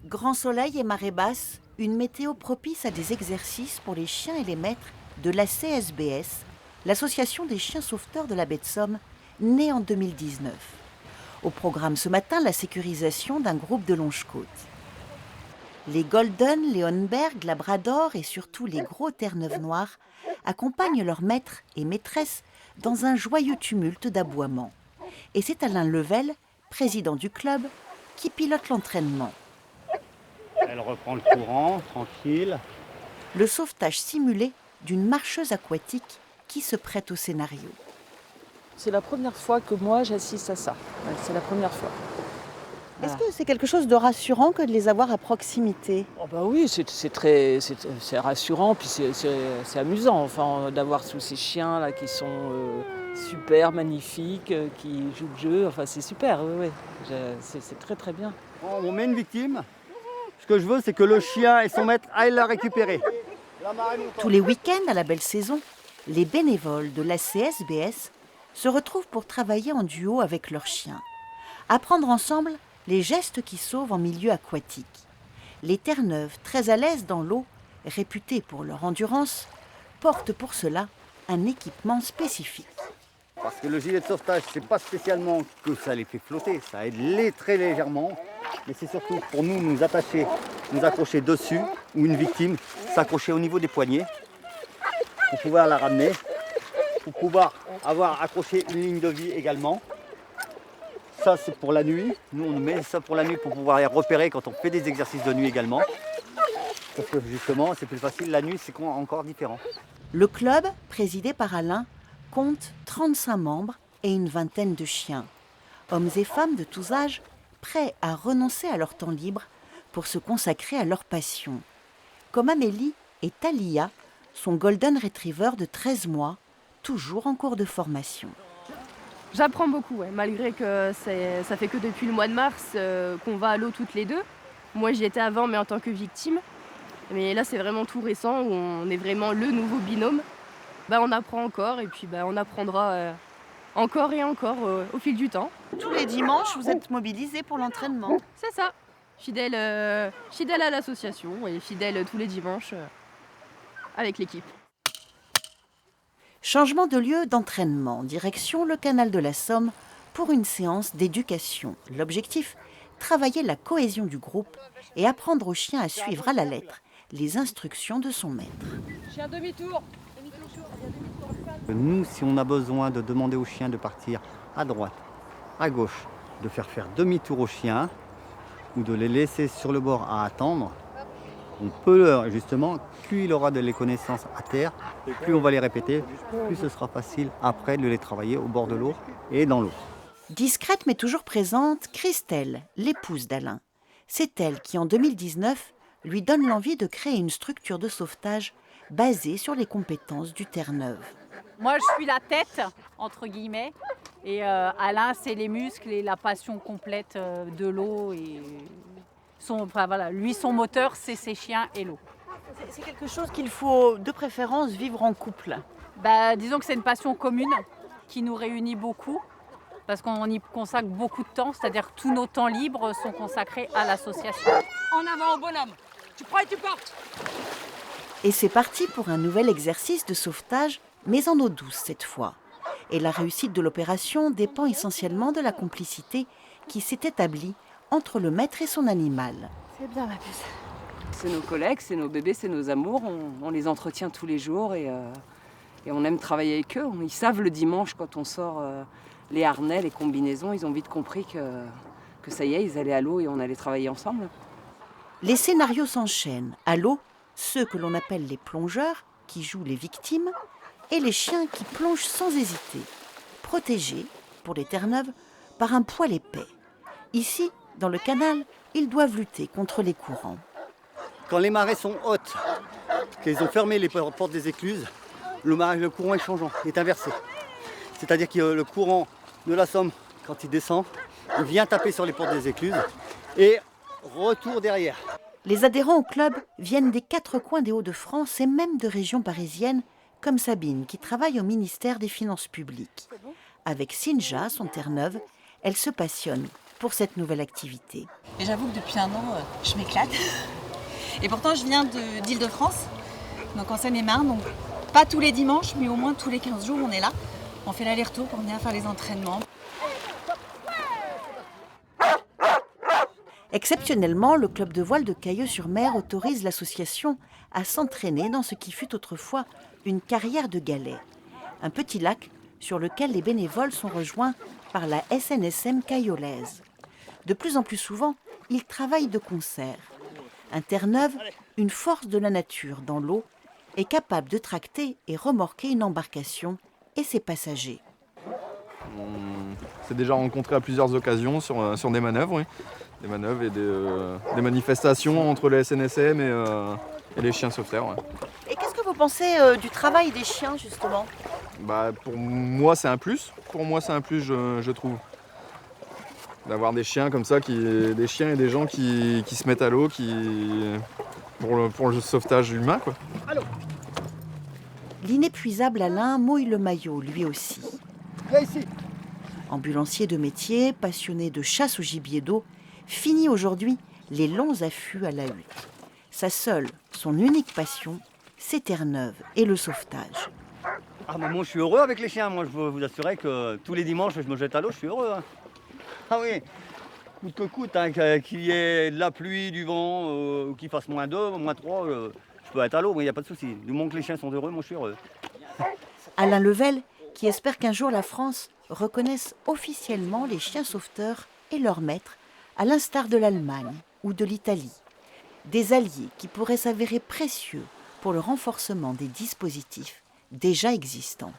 Grand soleil et marée basse, une météo propice à des exercices pour les chiens et les maîtres de la CSBS, l'association des chiens sauveteurs de la baie de Somme, née en 2019. Au programme ce matin, la sécurisation d'un groupe de longe-côte. Les Golden, Leonberg, Labrador et surtout les gros Terre-Neuve noirs accompagnent leurs maîtres et maîtresses dans un joyeux tumulte d'aboiements. Et c'est Alain Level, président du club, qui pilote l'entraînement. Elle reprend le courant, tranquille. Le sauvetage simulé d'une marcheuse aquatique qui se prête au scénario. C'est la première fois que moi j'assiste à ça. Ouais, c'est la première fois. Est-ce que c'est quelque chose de rassurant que de les avoir à proximité? Oh bah oui, c'est rassurant, puis c'est amusant enfin, d'avoir tous ces chiens là qui sont super magnifiques, qui jouent le jeu. Enfin, c'est super, oui. C'est très très bien. On met une victime. Ce que je veux, c'est que le chien et son maître aillent la récupérer. Tous les week-ends à la belle saison, les bénévoles de la CSBS se retrouvent pour travailler en duo avec leurs chiens. Apprendre ensemble les gestes qui sauvent en milieu aquatique. Les Terre-Neuve, très à l'aise dans l'eau, réputés pour leur endurance, portent pour cela un équipement spécifique. Parce que le gilet de sauvetage, c'est pas spécialement que ça les fait flotter, ça aide très légèrement. Mais c'est surtout pour nous accrocher dessus, ou une victime, s'accrocher au niveau des poignets, pour pouvoir la ramener, pour pouvoir avoir accroché une ligne de vie également. Ça, c'est pour la nuit. Nous, on met ça pour la nuit pour pouvoir les repérer quand on fait des exercices de nuit également. Parce que justement, c'est plus facile. La nuit, c'est encore différent. Le club, présidé par Alain, compte 35 membres et une vingtaine de chiens. Hommes et femmes de tous âges, prêts à renoncer à leur temps libre pour se consacrer à leur passion. Comme Amélie et Thalia, son golden retriever de 13 mois, toujours en cours de formation. J'apprends beaucoup, malgré que ça fait que depuis le mois de mars qu'on va à l'eau toutes les deux. Moi j'y étais avant mais en tant que victime. Mais là c'est vraiment tout récent où on est vraiment le nouveau binôme. On apprend encore et puis on apprendra encore et encore au fil du temps. Tous les dimanches, vous êtes mobilisés pour l'entraînement. C'est ça, fidèle à l'association et fidèle tous les dimanches avec l'équipe. Changement de lieu d'entraînement, direction le canal de la Somme pour une séance d'éducation. L'objectif, travailler la cohésion du groupe et apprendre au chien à suivre à la lettre les instructions de son maître. Chien demi-tour. Nous, si on a besoin de demander au chien de partir à droite, à gauche, de faire demi-tour au chien ou de les laisser sur le bord à attendre, on peut justement, plus il aura de les connaissances à terre, plus on va les répéter, plus ce sera facile après de les travailler au bord de l'eau et dans l'eau. Discrète mais toujours présente, Christelle, l'épouse d'Alain. C'est elle qui, en 2019, lui donne l'envie de créer une structure de sauvetage basée sur les compétences du Terre-Neuve. Moi, je suis la tête, entre guillemets, et Alain, c'est les muscles et la passion complète de l'eau. Et lui, son moteur, c'est ses chiens et l'eau. C'est quelque chose qu'il faut, de préférence, vivre en couple. Disons que c'est une passion commune qui nous réunit beaucoup, parce qu'on y consacre beaucoup de temps, c'est-à-dire que tous nos temps libres sont consacrés à l'association. En avant, bonhomme. Tu prends et tu portes. Et c'est parti pour un nouvel exercice de sauvetage, mais en eau douce cette fois. Et la réussite de l'opération dépend essentiellement de la complicité qui s'est établie entre le maître et son animal. C'est bien ma puce. C'est nos collègues, c'est nos bébés, c'est nos amours. On les entretient tous les jours et on aime travailler avec eux. Ils savent le dimanche quand on sort les harnais, les combinaisons, ils ont vite compris que ça y est, ils allaient à l'eau et on allait travailler ensemble. Les scénarios s'enchaînent. À l'eau, ceux que l'on appelle les plongeurs, qui jouent les victimes, et les chiens qui plongent sans hésiter, protégés, pour les Terre-Neuve, par un poil épais. Ici, dans le canal, ils doivent lutter contre les courants. Quand les marées sont hautes, qu'ils ont fermé les portes des écluses, le courant est changeant, est inversé. C'est-à-dire que le courant de la Somme, quand il descend, il vient taper sur les portes des écluses et retour derrière. Les adhérents au club viennent des 4 coins des Hauts-de-France et même de régions parisiennes, comme Sabine, qui travaille au ministère des Finances publiques. Avec Sinja, son Terre-Neuve, elle se passionne pour cette nouvelle activité. Et j'avoue que depuis un an, je m'éclate. Et pourtant, je viens d'Île-de-France, donc en Seine-et-Marne. Donc pas tous les dimanches, mais au moins tous les 15 jours, on est là. On fait l'aller-retour pour venir faire les entraînements. Exceptionnellement, le club de voile de Cailleux-sur-Mer autorise l'association à s'entraîner dans ce qui fut autrefois une carrière de galets. Un petit lac sur lequel les bénévoles sont rejoints par la SNSM cayolaise. De plus en plus souvent, ils travaillent de concert. Un Terre-Neuve, une force de la nature dans l'eau, est capable de tracter et remorquer une embarcation et ses passagers. On s'est déjà rencontrés à plusieurs occasions sur des manœuvres, oui. Des manœuvres et des manifestations entre les SNSM et les chiens sauveteurs. Ouais. Et qu'est-ce que vous pensez du travail des chiens, justement ? Pour moi, c'est un plus. Pour moi, c'est un plus, je trouve. D'avoir des chiens comme ça, des chiens et des gens qui se mettent à l'eau pour le sauvetage humain, quoi. L'inépuisable Alain mouille le maillot, lui aussi. Viens ici. Ambulancier de métier, passionné de chasse au gibier d'eau, finit aujourd'hui les longs affûts à la hutte. Sa seule, son unique passion, c'est Terre-Neuve et le sauvetage. Ah, moi, je suis heureux avec les chiens. Moi, je peux vous assurer que tous les dimanches, je me jette à l'eau, je suis heureux. Hein. Ah oui, coûte que coûte, hein, qu'il y ait de la pluie, du vent, ou qu'il fasse -2, -3, je peux être à l'eau, il n'y a pas de souci. Du moment que les chiens sont heureux, moi, je suis heureux. Alain Level, qui espère qu'un jour la France reconnaisse officiellement les chiens sauveteurs et leurs maîtres, à l'instar de l'Allemagne ou de l'Italie. Des alliés qui pourraient s'avérer précieux pour le renforcement des dispositifs déjà existants.